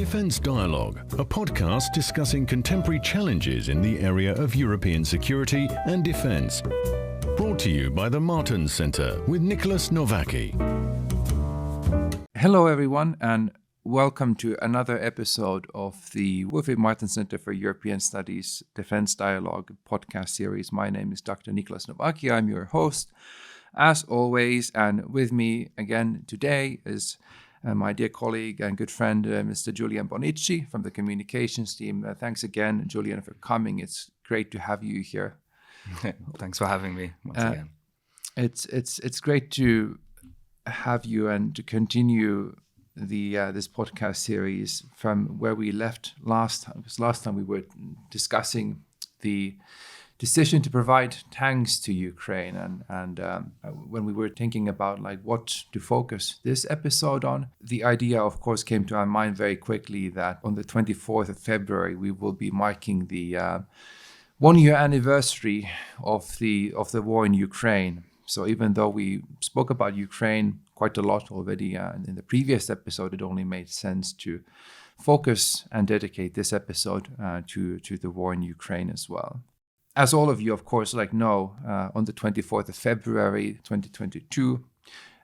Defence Dialogue, a podcast discussing contemporary challenges in the area of European security and defence. Brought to you by the Martens Centre with Niklas Novaky. Hello everyone and welcome to another episode of the Wilfried Martens Centre for European Studies Defence Dialogue podcast series. My name is Dr. Niklas Novaky. I'm your host as always, and with me again today is my dear colleague and good friend, Mr. Julian Bonnici from the communications team. Thanks again, Julian, for coming. It's great to have you here. Thanks for having me once again. It's great to have you and to continue this podcast series from where we left last time. Because last time we were discussing the decision to provide tanks to Ukraine, and when we were thinking about like what to focus this episode on, the idea of course came to our mind very quickly that on the 24th of February we will be marking the 1-year anniversary of the war in Ukraine. So even though we spoke about Ukraine quite a lot already in the previous episode, it only made sense to focus and dedicate this episode to the war in Ukraine as well. As all of you, of course, know, on the 24th of February 2022,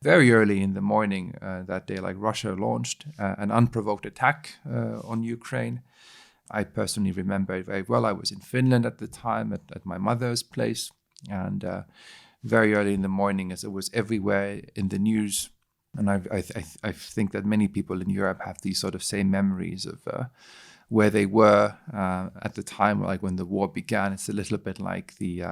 very early in the morning that day, Russia launched an unprovoked attack on Ukraine. I personally remember it very well. I was in Finland at the time at my mother's place, and very early in the morning, as it was everywhere in the news. And I think that many people in Europe have these sort of same memories of where they were at the time, when the war began. It's a little bit like the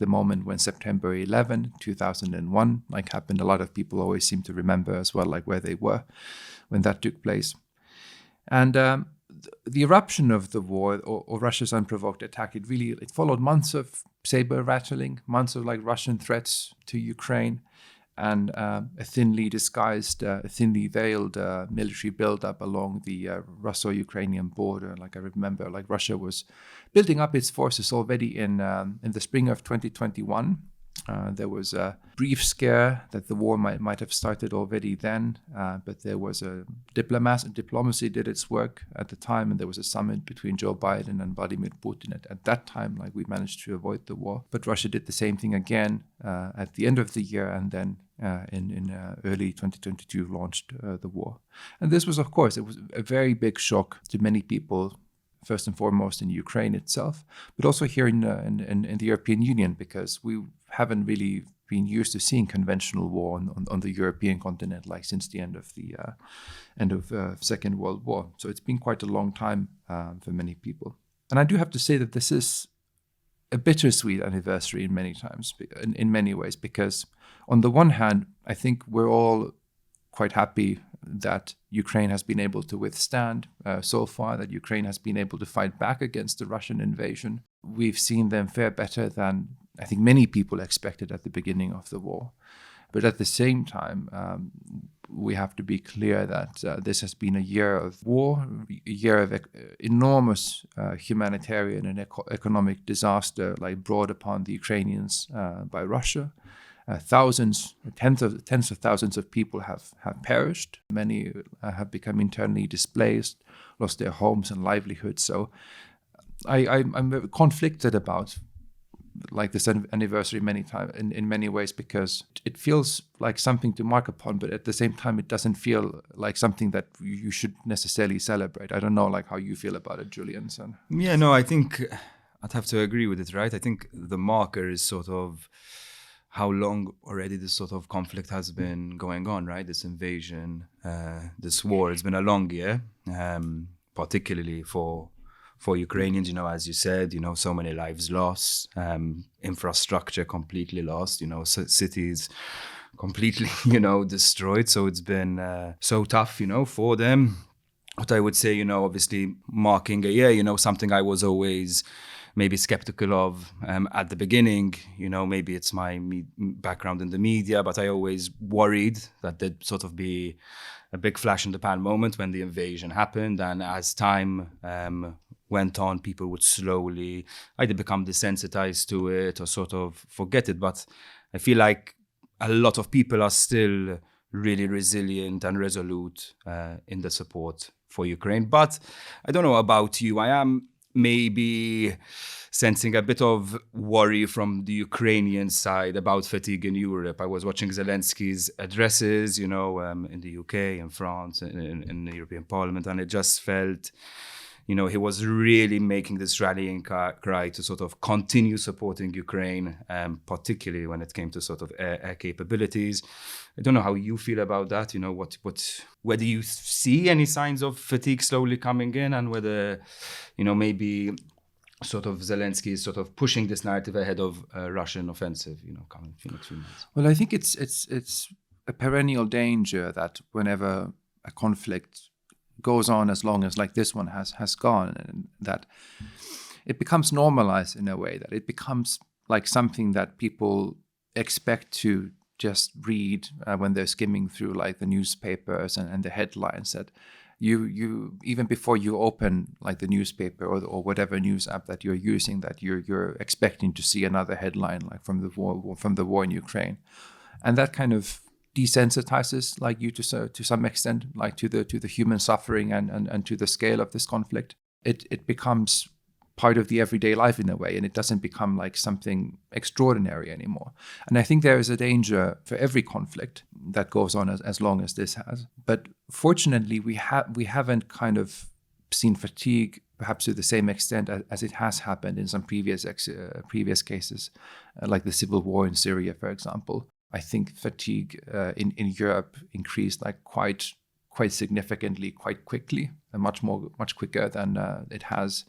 moment when September 11, 2001, happened. A lot of people always seem to remember as well, where they were when that took place. And the eruption of the war, or Russia's unprovoked attack, it followed months of saber rattling, months of Russian threats to Ukraine, and a thinly disguised, thinly veiled military buildup along the Russo-Ukrainian border. I remember, Russia was building up its forces already in the spring of 2021. There was a brief scare that the war might have started already then, but there was diplomacy did its work at the time, and there was a summit between Joe Biden and Vladimir Putin at that time. We managed to avoid the war, but Russia did the same thing again at the end of the year, and then in early 2022 launched the war. And this was, of course, it was a very big shock to many people, first and foremost in Ukraine itself, but also here in the European Union, because we haven't really been used to seeing conventional war on the European continent since the end of Second World War. So it's been quite a long time for many people. And I do have to say that this is a bittersweet anniversary in many ways, because on the one hand, I think we're all quite happy that Ukraine has been able to withstand so far, that Ukraine has been able to fight back against the Russian invasion. We've seen them fare better than I think many people expected at the beginning of the war. But at the same time, we have to be clear that this has been a year of war, a year of enormous humanitarian and economic disaster brought upon the Ukrainians by Russia. Tens of thousands of people have perished. Many have become internally displaced, lost their homes and livelihoods. So I'm very conflicted about this anniversary in many ways, because it feels like something to mark upon, but at the same time it doesn't feel like something that you should necessarily celebrate. I don't know how you feel about it, Julian. Yeah, no, I think I'd have to agree with it, right? I think the marker is sort of how long already this sort of conflict has been going on, right? This invasion, this war. It's been a long year, particularly for Ukrainians, as you said, so many lives lost, infrastructure completely lost, cities completely, destroyed. So it's been so tough, for them. But I would say, obviously marking a year, something I was always maybe skeptical of at the beginning. Maybe it's my background in the media, but I always worried that there'd sort of be a big flash in the pan moment when the invasion happened. And as time went on, people would slowly either become desensitized to it or sort of forget it. But I feel like a lot of people are still really resilient and resolute in the support for Ukraine. But I don't know about you. I am maybe sensing a bit of worry from the Ukrainian side about fatigue in Europe. I was watching Zelensky's addresses, in the UK and France, in the European Parliament, and it just felt, he was really making this rallying cry to sort of continue supporting Ukraine, particularly when it came to sort of air capabilities. I don't know how you feel about that. Whether you see any signs of fatigue slowly coming in, and whether, maybe sort of Zelensky is sort of pushing this narrative ahead of a Russian offensive, coming in the next few months. Well, I think it's a perennial danger that whenever a conflict goes on as long as like this one has gone, and that it becomes normalized in a way, that it becomes like something that people expect to just read when they're skimming through like the newspapers and the headlines, that you even before you open like the newspaper or whatever news app that you're using, that you're expecting to see another headline like from the war in Ukraine, and that kind of desensitizes like you to some extent, like to the human suffering and to the scale of this conflict. It becomes part of the everyday life in a way, and it doesn't become like something extraordinary anymore. And I think there is a danger for every conflict that goes on as long as this has. But fortunately, we haven't kind of seen fatigue perhaps to the same extent as it has happened in some previous cases, like the civil war in Syria, for example. I think fatigue in Europe increased like quite significantly, quite quickly, and much quicker than it has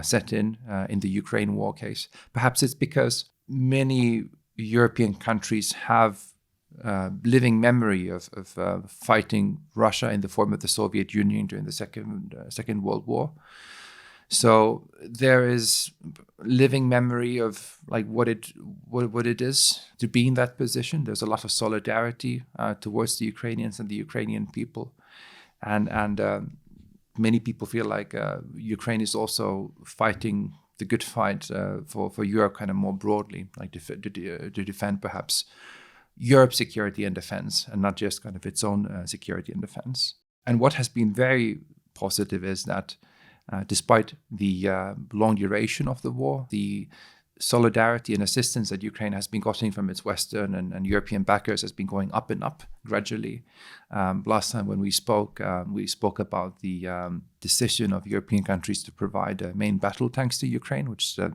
set in the Ukraine war case. Perhaps it's because many European countries have living memory of fighting Russia in the form of the Soviet Union during the Second World War. So there is living memory of like what it is to be in that position. There's a lot of solidarity towards the Ukrainians and the Ukrainian people, and many people feel like Ukraine is also fighting the good fight for Europe kind of more broadly, like to defend perhaps Europe's security and defense, and not just kind of its own security and defense. And what has been very positive is that despite the long duration of the war, the solidarity and assistance that Ukraine has been getting from its Western and European backers has been going up and up gradually. Last time when we spoke about the decision of European countries to provide main battle tanks to Ukraine, which is a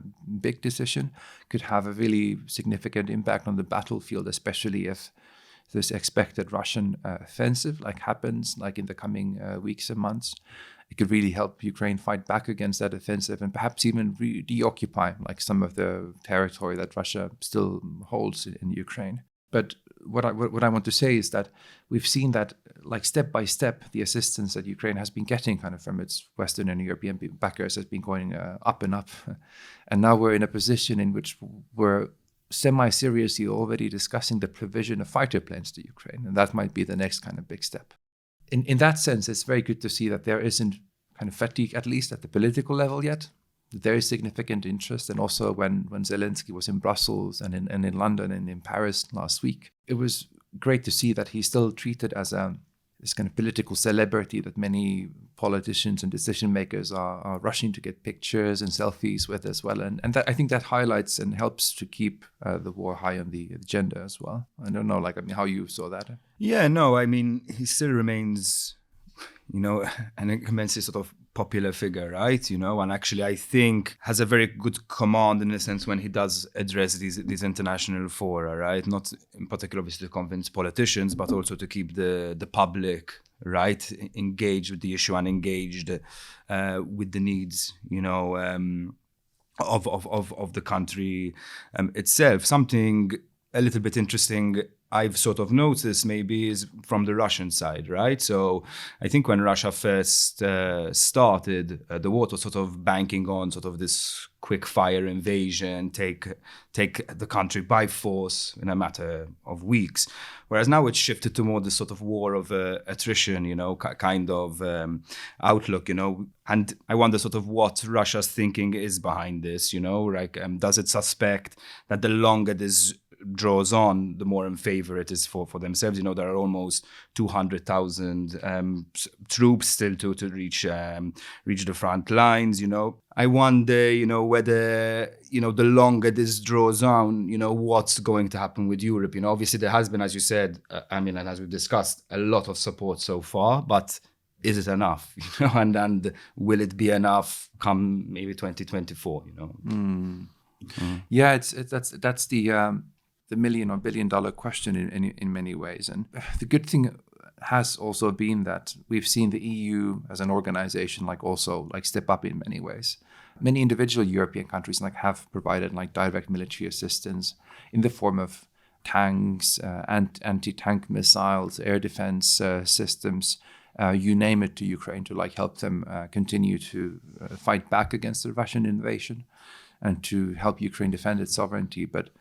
big decision, could have a really significant impact on the battlefield, especially if this expected Russian offensive happens in the coming weeks and months. It could really help Ukraine fight back against that offensive and perhaps even deoccupy some of the territory that Russia still holds in Ukraine. But what I want to say is that we've seen that step by step, the assistance that Ukraine has been getting kind of from its Western and European backers has been going up and up. And now we're in a position in which we're semi-seriously already discussing the provision of fighter planes to Ukraine. And that might be the next kind of big step. In that sense, it's very good to see that there isn't kind of fatigue, at least at the political level yet. There is significant interest. And also when Zelensky was in Brussels and in London and in Paris last week, it was great to see that he's still treated as this kind of political celebrity that many politicians and decision makers are rushing to get pictures and selfies with as well. And that, I think that highlights and helps to keep the war high on the agenda as well. I don't know, how you saw that. Yeah, no, he still remains, an immensely sort of popular figure, right? And actually I think has a very good command in a sense when he does address these international fora, right? Not in particular obviously to convince politicians, but also to keep the public, right, engaged with the issue and engaged with the needs, of the country itself. Something a little bit interesting I've sort of noticed maybe is from the Russian side, right? So I think when Russia first started, the war was sort of banking on sort of this quick fire invasion, take the country by force in a matter of weeks. Whereas now it's shifted to more this sort of war of attrition, kind of outlook, And I wonder sort of what Russia's thinking is behind this, does it suspect that the longer this draws on, the more in favor it is for themselves. You know, there are almost 200,000 troops still to reach the front lines. You know, I wonder, you know, whether, you know, the longer this draws on, you know, what's going to happen with Europe. You know, obviously there has been, as you said, and as we've discussed, a lot of support so far, but is it enough? You know, and will it be enough come maybe 2024? You know. Yeah, that's the million or billion dollar question in many ways. And the good thing has also been that we've seen the EU as an organization also step up in many ways. Many individual European countries have provided direct military assistance in the form of tanks, anti-tank missiles, air defense systems, you name it, to Ukraine to help them continue to fight back against the Russian invasion and to help Ukraine defend its sovereignty. But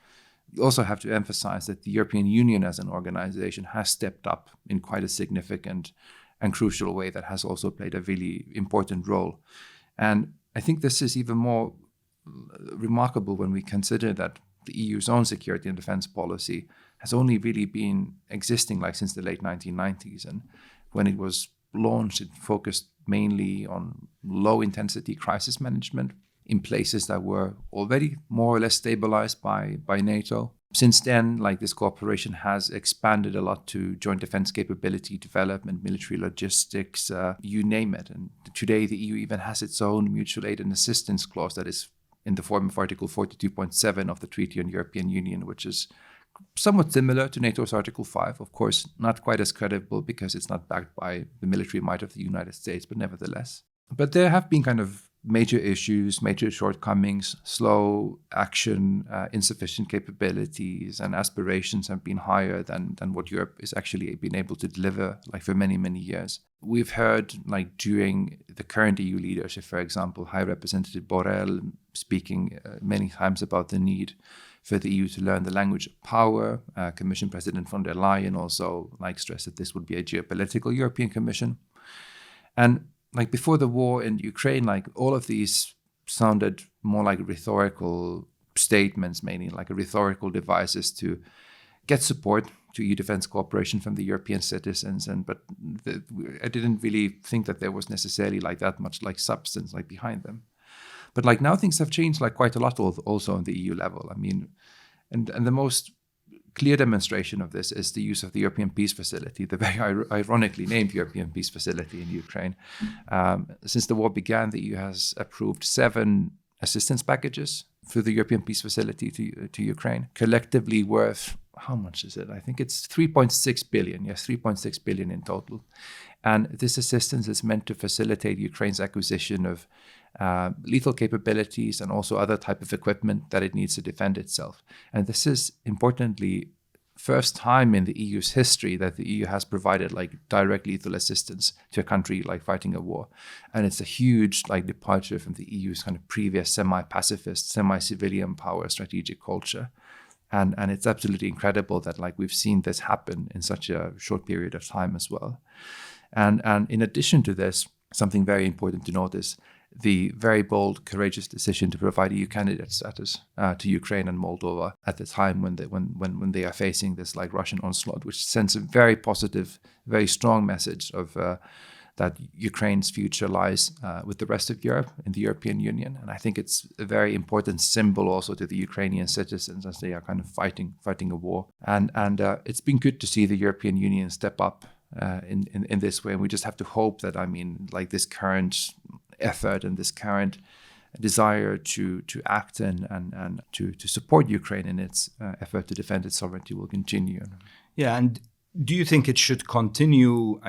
you also have to emphasize that the European Union as an organization has stepped up in quite a significant and crucial way that has also played a really important role. And I think this is even more remarkable when we consider that the EU's own security and defense policy has only really been existing since the late 1990s. And when it was launched, it focused mainly on low-intensity crisis management in places that were already more or less stabilized by NATO. Since then, this cooperation has expanded a lot to joint defense capability development, military logistics, you name it. And today, the EU even has its own mutual aid and assistance clause that is in the form of Article 42.7 of the Treaty on European Union, which is somewhat similar to NATO's Article 5. Of course, not quite as credible because it's not backed by the military might of the United States, but nevertheless. But there have been major issues, major shortcomings, slow action, insufficient capabilities, and aspirations have been higher than what Europe is actually been able to deliver for many, many years. We've heard during the current EU leadership, for example, High Representative Borrell speaking many times about the need for the EU to learn the language of power. Commission President von der Leyen also stressed that this would be a geopolitical European Commission. And before the war in Ukraine, all of these sounded more like rhetorical statements, mainly rhetorical devices to get support to EU defense cooperation from the European citizens. But I didn't really think that there was necessarily that much substance behind them. But now things have changed quite a lot also on the EU level. I mean, and the most clear demonstration of this is the use of the European Peace Facility, the very ironically named European Peace Facility in Ukraine. Since the war began, the EU has approved 7 assistance packages through the European Peace Facility to Ukraine, collectively worth, how much is it? I think it's 3.6 billion. Yes, 3.6 billion in total. And this assistance is meant to facilitate Ukraine's acquisition of lethal capabilities and also other type of equipment that it needs to defend itself. And this is, importantly, first time in the EU's history that the EU has provided direct lethal assistance to a country fighting a war. And it's a huge departure from the EU's previous semi-pacifist, semi-civilian power strategic culture. And it's absolutely incredible that we've seen this happen in such a short period of time as well. And in addition to this, something very important to note is the very bold, courageous decision to provide EU candidate status to Ukraine and Moldova at the time when they are facing this Russian onslaught, which sends a very positive, very strong message of that Ukraine's future lies with the rest of Europe in the European Union. And I think it's a very important symbol also to the Ukrainian citizens as they are fighting a war. And it's been good to see the European Union step up in this way. And we just have to hope that, this current effort and this current desire to act and to support Ukraine in its effort to defend its sovereignty will continue. Yeah, and do you think it should continue,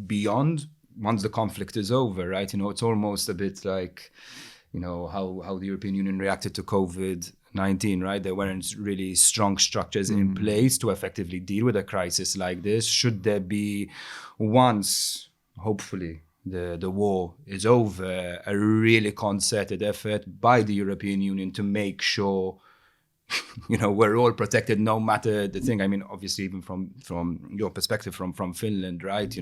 beyond once the conflict is over, right? It's almost a bit like, how the European Union reacted to COVID-19, right? There weren't really strong structures in place to effectively deal with a crisis like this. Should there be, once, hopefully, the war is over, a really concerted effort by the European Union to make sure, we're all protected no matter the thing? Obviously, even from your perspective, from Finland, right?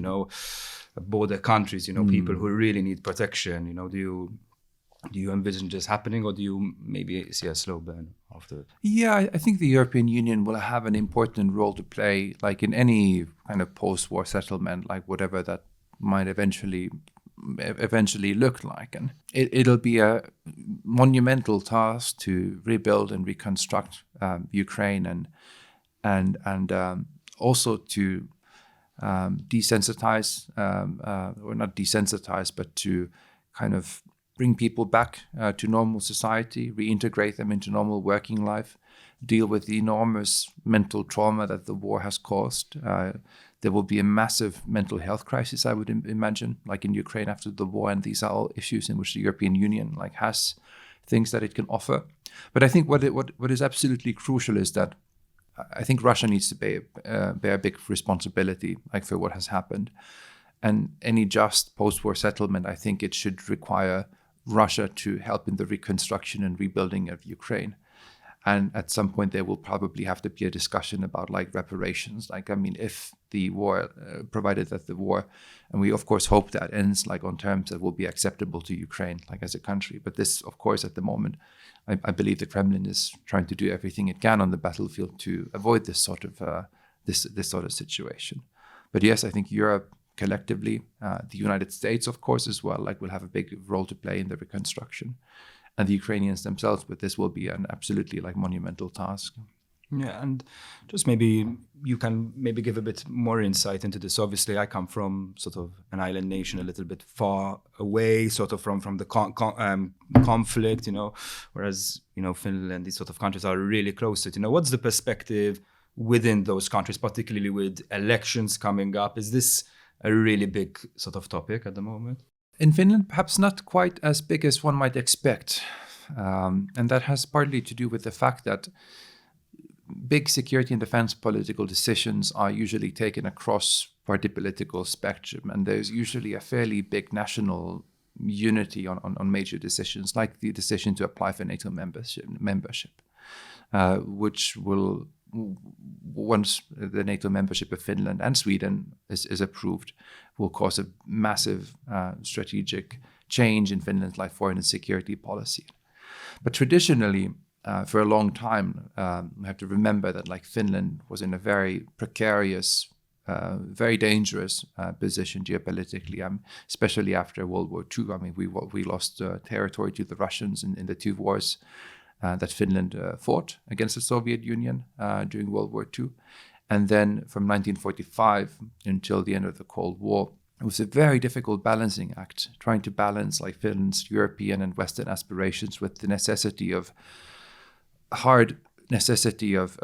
Border countries, people who really need protection. Do you envision this happening, or do you maybe see a slow burn after? Yeah, I think the European Union will have an important role to play, like in any kind of post-war settlement, like whatever that might eventually look like. And it'll be a monumental task to rebuild and reconstruct Ukraine, and also to desensitize, or not desensitize, but to kind of bring people back to normal society, reintegrate them into normal working life, deal with the enormous mental trauma that the war has caused. There will be a massive mental health crisis, I would imagine, like in Ukraine after the war, and these are all issues in which the European Union like has things that it can offer. But I think what is absolutely crucial is that I think Russia needs to bear a big responsibility, like for what has happened. And any just post-war settlement, I think it should require Russia to help in the reconstruction and rebuilding of Ukraine. And at some point, there will probably have to be a discussion about like reparations. Like, I mean, if the war, provided that the war, and we of course hope that ends like on terms that will be acceptable to Ukraine, like as a country. But this, of course, at the moment, I believe the Kremlin is trying to do everything it can on the battlefield to avoid this sort of this sort of situation. But yes, I think Europe collectively, the United States, of course, as well, like will have a big role to play in the reconstruction, and the Ukrainians themselves. But this will be an absolutely like monumental task. Yeah, and just maybe you can maybe give a bit more insight into this. Obviously, I come from sort of an island nation, a little bit far away, sort of from the conflict, you know, whereas, you know, Finland, these sort of countries are really close to it. You know, what's the perspective within those countries, particularly with elections coming up? Is this a really big sort of topic at the moment? In Finland, perhaps not quite as big as one might expect. And that has partly to do with the fact that big security and defense political decisions are usually taken across party political spectrum, and there's usually a fairly big national unity on major decisions, like the decision to apply for NATO membership, which will, once the NATO membership of Finland and Sweden is approved, will cause a massive strategic change in Finland's like foreign and security policy. But traditionally, for a long time, we have to remember that like Finland was in a very precarious, very dangerous position geopolitically, especially after World War II. I mean, we lost territory to the Russians in the two wars that Finland fought against the Soviet Union during World War II. And then from 1945 until the end of the Cold War, it was a very difficult balancing act, trying to balance like Finland's European and Western aspirations with the hard necessity of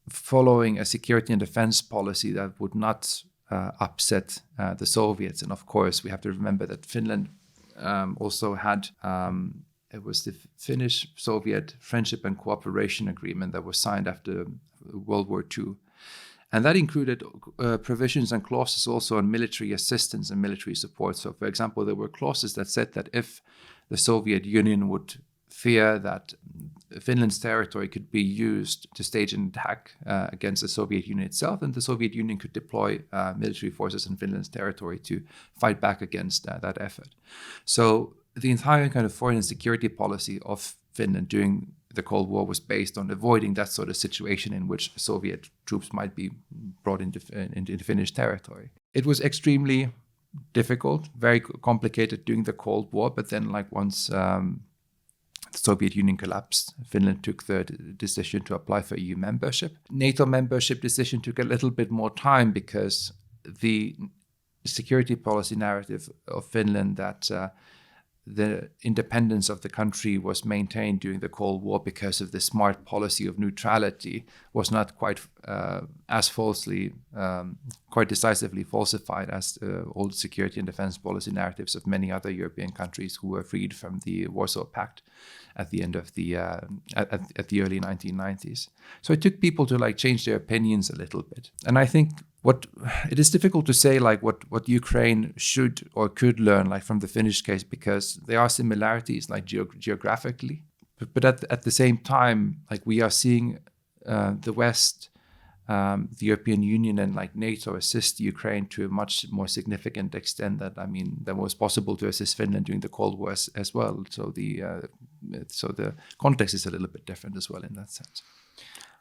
following a security and defense policy that would not upset the Soviets. And of course, we have to remember that Finland also had, it was the Finnish-Soviet Friendship and Cooperation Agreement that was signed after World War II. And that included provisions and clauses also on military assistance and military support. So, for example, there were clauses that said that if the Soviet Union would fear that Finland's territory could be used to stage an attack against the Soviet Union itself, and the Soviet Union could deploy military forces in Finland's territory to fight back against that effort. So the entire kind of foreign and security policy of Finland during the Cold War was based on avoiding that sort of situation in which Soviet troops might be brought into Finnish territory. It was extremely difficult, very complicated during the Cold War, but then like once the Soviet Union collapsed, Finland took the decision to apply for EU membership. NATO membership decision took a little bit more time because the security policy narrative of Finland that the independence of the country was maintained during the Cold War because of the smart policy of neutrality was not quite as falsely, quite decisively falsified as old security and defense policy narratives of many other European countries who were freed from the Warsaw Pact at the end of the at the early 1990s. So it took people to like change their opinions a little bit, and I think it is difficult to say like what Ukraine should or could learn like from the Finnish case, because there are similarities like geographically, but at the same time, like we are seeing the West the European Union and like NATO assist Ukraine to a much more significant extent than was possible to assist Finland during the Cold War as well. So the context is a little bit different as well in that sense.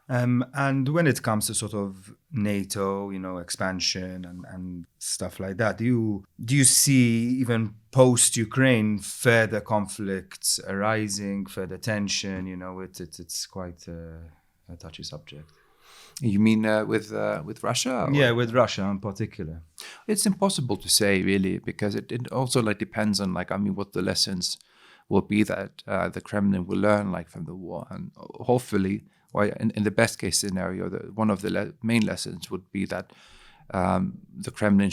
And when it comes to sort of NATO, expansion and stuff like that, do you see even post-Ukraine further conflicts arising, further tension? It's quite a touchy subject. You mean with Russia? Yeah, with Russia in particular. It's impossible to say really, because it also like depends on what the lessons will be that the Kremlin will learn from the war, and hopefully. In the best case scenario, one of the main lessons would be that the Kremlin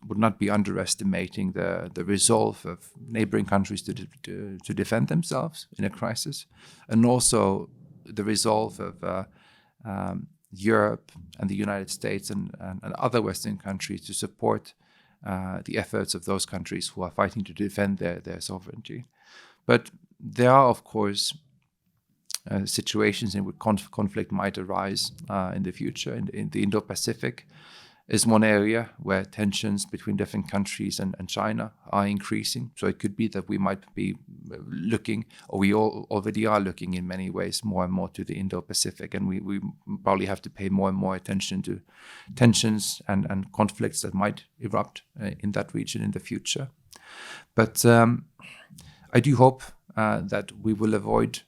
would not be underestimating the resolve of neighboring countries to defend themselves in a crisis, and also the resolve of Europe and the United States and other Western countries to support the efforts of those countries who are fighting to defend their sovereignty. But there are, of course, situations in which conflict might arise in the future. In the Indo-Pacific is one area where tensions between different countries and China are increasing. So it could be that we might be looking, or we already are looking in many ways more and more to the Indo-Pacific, and we probably have to pay more and more attention to tensions and conflicts that might erupt in that region in the future. But I do hope that we will avoid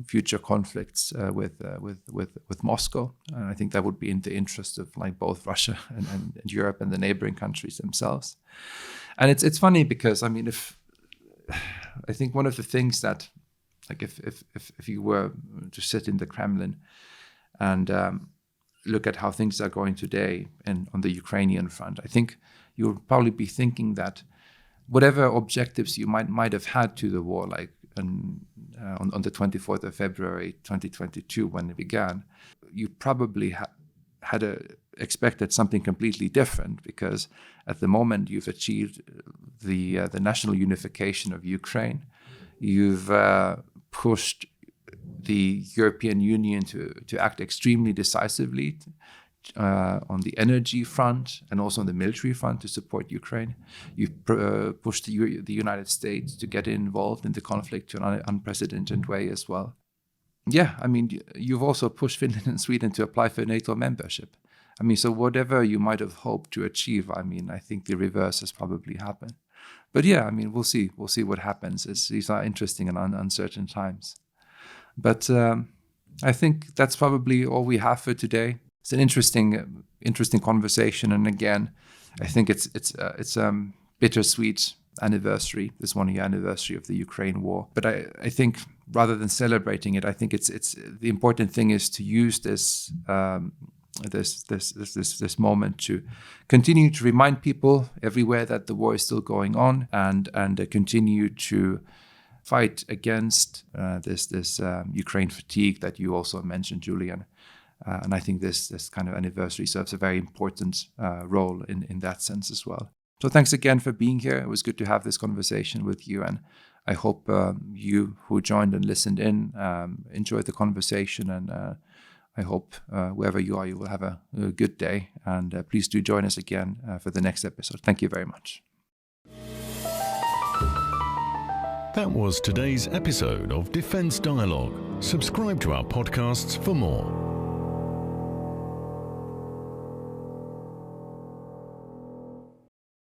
future conflicts with Moscow, and I think that would be in the interest of both Russia and Europe and the neighboring countries themselves. And it's funny because I think one of the things that if you were to sit in the Kremlin and look at how things are going today and on the Ukrainian front, I think you would probably be thinking that whatever objectives you might have had to the war, on the 24th of February 2022 when it began, you probably had expected something completely different, because at the moment you've achieved the national unification of Ukraine. You've pushed the European Union to act extremely decisively on the energy front and also on the military front to support Ukraine. You've pushed the United States to get involved in the conflict in an unprecedented way as well. Yeah, you've also pushed Finland and Sweden to apply for NATO membership. So whatever you might have hoped to achieve, I think the reverse has probably happened. But yeah, we'll see. We'll see what happens. These are interesting and uncertain times. But I think that's probably all we have for today. It's an interesting conversation, and again, I think it's bittersweet anniversary, this 1-year anniversary of the Ukraine war. But I think rather than celebrating it, I think it's the important thing is to use this moment to continue to remind people everywhere that the war is still going on, and continue to fight against this Ukraine fatigue that you also mentioned, Julian. And I think this kind of anniversary serves a very important role in that sense as well. So thanks again for being here. It was good to have this conversation with you, and I hope you who joined and listened in enjoyed the conversation, and I hope wherever you are, you will have a good day, and please do join us again for the next episode. Thank you very much. That was today's episode of Defence Dialogue. Subscribe to our podcasts for more.